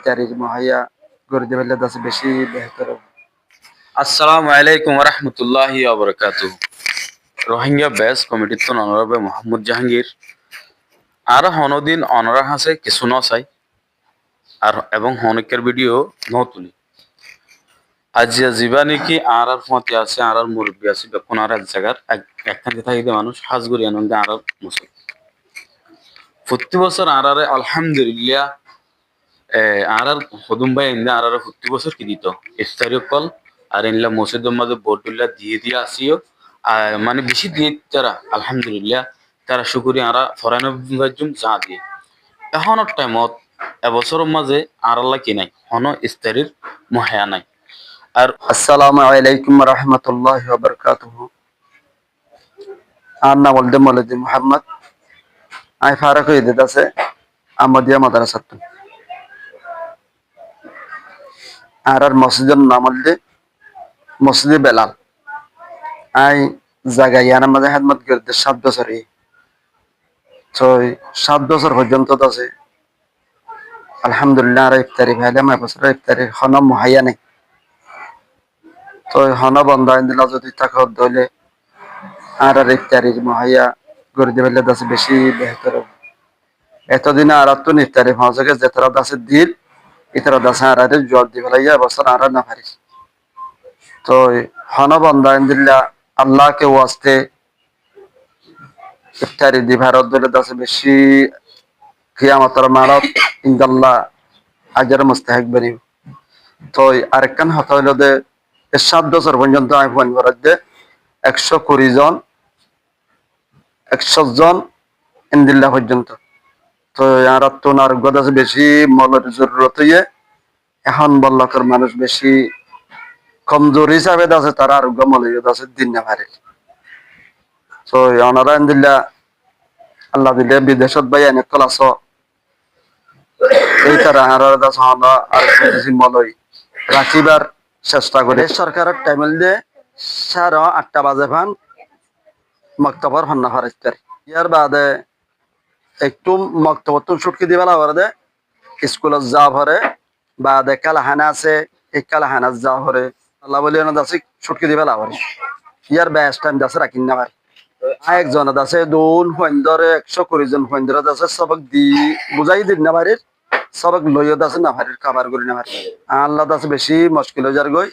ইফতারির মুহাইয়া করে দিলে দাসে বেশি বেহতর হবে। আসসালামু আলাইকুম রহমতুল্লাহি ওবরাকাতুহু। রোহিঙ্গা বেস কমিটির তো অনারবে মোহাম্মদ জাহাঙ্গীর আর হনদিন অনারা হাসে কিছু নচাই আর এবং হনকের ভিডিও ন তুলি আজ যা নাকি আর ফতে আছে আর মুরব্বী আছে বেকুন আর এক জায়গার একখান থাকি মানুষ হাজগুড়ি আনন্দে আর মুসল প্রতি বছর আর আলহামদুলিল্লাহ আর হদুম ভাই ইন্দা আর প্রতি বছর কি দিত ইফতারি কল আর ইনলা মসজিদের মাঝে বোর্ডুল্লাহ দিয়ে আসিও মানে বেশি দিয়ে তারা আলহামদুলিল্লাহ তারা শুকুরি আরা ফরাইন যা দিয়ে এখনের টাইমত এবছরের মাঝে আর আল্লাহ কি নাই হন ইফতারির মহায়া নাই আর আসসালামু আলাইকুম রহমতুল্লাহি ওয়া বারাকাতুহু। আর না বলতে মৌলভী মুহাম্মদ আই ফারাক ঈদ আছে আমাদিয়া মাদ্রাসাত আর মসজিদের নাম হল মসজিদ বেলাল। আই জায়গা ইয়ার মাঝে খেদমত করতে 7 বছর। তো 7 বছর পর্যন্ত আছে আলহামদুলিল্লাহ আর ইফতারি ভাইলাম এবছর ইফতারির হন মুহাইয়া নেই। তো হন বন্ধ দিলা যদি তাকে ধরলে আর ইফতারির মুহাইয়া করে দিলে দাসে বেশি বেহতর হবে। এতদিন আর তো ইফতারি পৌঁছে যেতরা দাসে দিল ইতরা দাসে আর জল দি ফেলাইয়া এবছর আর না পারিস। তো হন বন্ধ দিল্লা আল্লাহকে ওয়াস্তে ইফতারি দি ভারত দিলে দাসে বেশি কিয়ামতের মারত ইনশাআল্লাহ আজর মুস্তাহিক বনি। তো আরেকখান হতা হইল যে 7 বছর পর্যন্ত আমি ফোন করার যে 120 জন 100 জন ইন্দিল্লা পর্যন্ত। তো আর তো আরোগ্য আছে বেশি মলের জরুরত হইয়ে এখন বল্লকের মানুষ বেশি কমজোর হিসাবে আছে তারা আরোগ্য মলিয়ত আছে দিন না পারে। তো ওনারা ইন্দিল্লা আল্লাহ দিলে বিদেশত ভাই অনেক কল আস এই তারা আর মলই রাখিবার চেষ্টা করে সরকারের টাইমেল দিয়ে 8:30 বাজে ফান মক্তবর হন্না ফারিস্তার ইয়ার বাদে একটু মক্তবত ছুটকি দিবে দে স্কুলত যা ভরে বাদে কালাহানা আছে এই কালাহানা যা ভরে আল্লাহ বলি আছে ছুটকি দিবে লাভরে ইয়ার ব্যাস টাইম দাসে রাখিন না পারে। একজন আছে দুন ফন্দরে 120 জন ফন্দরে আছে সবক দি বুঝাই দিন না পারে সবক লইয়ত আছে না পারে খাবার করি না পারে। আল্লাহ আছে বেশি মুশকিল হয়ে যার গই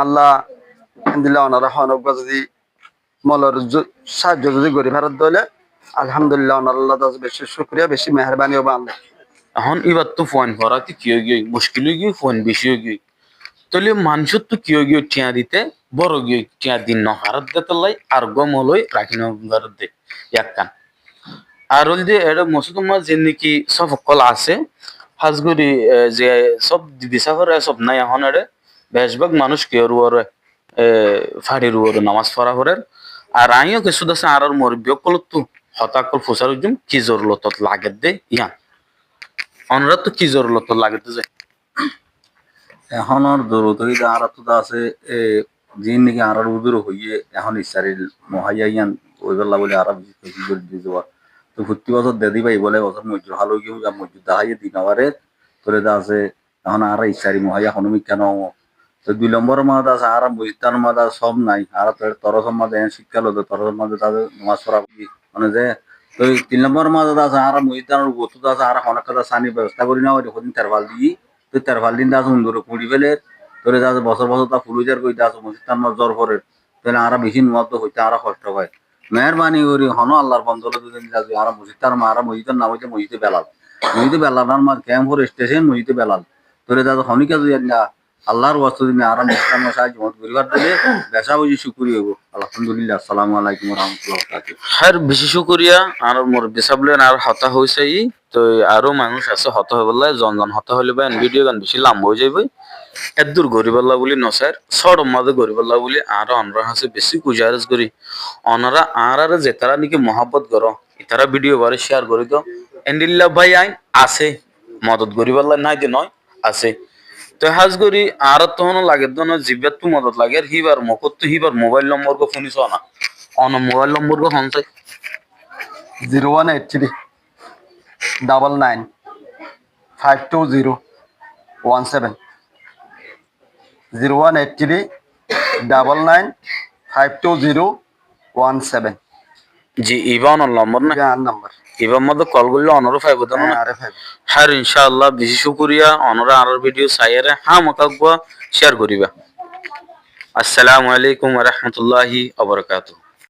আল্লাহ দিলে ওনারা হনক যদি মলর সাহায্য যদি গরিব ভারত দলে আলহামদুলিল্লাহ আল্লাহ বেশি শুকরিয়া বেশি মেহরবানি হবে আল্লাহ। এখন এবার তো ফোন ভরা কি হয়ে গিয়ে মুশকিল হয়ে গিয়ে ফোন বেশি হয়ে গিয়ে তাহলে মানুষের তো কি হয়ে গিয়ে টিয়া দিতে বড় গিয়ে টিয়া দিন ন হারত দিতে লাই আর গম হলই রাখি ভারত দে এক কান আর হল যে এটা মসুদ যে নাকি সব সকল আছে হাজগুড়ি যে সব দিশা করে সব নাই এখন এটা বেশভাগ মানুষ কেউ রুয়ারে ফাড়ি রুয়ারে নামাজ পড়া করে আর আমিও কিছু আছে আর মরবি কল তো হতাকল ফুসার কি জরুরত লাগে দে ইয়া অনরা তো কি জরুরত লাগে দে এখন আর জরুরত হইতে আর তো আছে এ যিন নাকি আর উদুর হইয়ে এখন ইসারিল মহাইয়া ইয়ান ওই বেলা বলে আর বেশি করে দিয়ে যাওয়া তো প্রতি বছর দেদি ভাই বলে বছর মজুর ভালো গিয়ে মজুর দেখাইয়ে দিন আবারে তোরে আছে এখন আর ইসারি মহাইয়া হনুমিক কেন তো 2 নম্বর মাঝে আছে আর মসজিদার মাঝে সব নাই আর তরসম মাঝে শিক্ষা লো তরসম মাঝে তাদের নামাজ পড়া মানে যে তো 3 নম্বর মাঝে আছে আর মসজিদার গত আছে আর অনেক কথা সানি ব্যবস্থা করি না ওই দিন তেরবাল দিয়ে তো তেরবাল দিন দাস সুন্দর কুড়ি ফেলে তোরে দাস বছর বছর তা ফুলুজার কই দাস মসজিদার মাঝ জ্বর পরে তাহলে আর বেশি নুয়াত হইতে আর কষ্ট হয় মেহরবানি করি হন আল্লাহর বন্ধলে দুদিন যাবে আর মসজিদার মা আর মসজিদের নাম হইতে মসজিদে বেলাল মা ক্যাম্পর স্টেশন মসজিদে বেলাল তোরে দাস হনিকা যদি না আল্লাহর ওয়াস্তে দিনে আরাম ইসলাম সাহায্য মত পরিবার দিলে বেশা বুঝি শুকরি হইব আলহামদুলিল্লাহ আসসালামু আলাইকুম ওয়া রাহমাতুল্লাহি ওয়া বারাকাতুহু। আর বেশি শুকরিয়া আর মোর বেসাবলেন আর হতা হইছে তো আরো মানুষ আছে হতা হইবলাই জন হতা হইলে বা ভিডিও গান বেশি লাম্ব হয়ে যাবে এদূর গরিবাল্লা বলি নসার সর মাঝে গরিবাল্লা বলি আর অনরা হাসে বেশি গুজারিশ করি অনরা আর যেতারা নাকি মহাব্বত করো ইতারা ভিডিও বারে শেয়ার করি তো এন্ডিল্লা ভাই আইন আছে মদত গরিবাল্লা নাই যে নয় আছে তো হাজ করি আর তখন লাগে তো না জিব্বাত তো মদত লাগে আর হিবার মকত তো হিবার মোবাইল নম্বর কো শুনিস না অন মোবাইল নম্বর কো হনসাই 0183 99 520 0183 99 52017 জি ইবান নম্বর না গান নাম্বার ইবার মধ্যে কল করলে অনরও পাইব তো না আরে ভাই হ্যাঁ ইনশাআল্লাহ বেশি শুকরিয়া অনরা আর ভিডিও সাইয়ারে হ্যাঁ মকাকবা শেয়ার করিবা আসসালামু আলাইকুম ওয়া রাহমাতুল্লাহি ওয়া বারাকাতুহু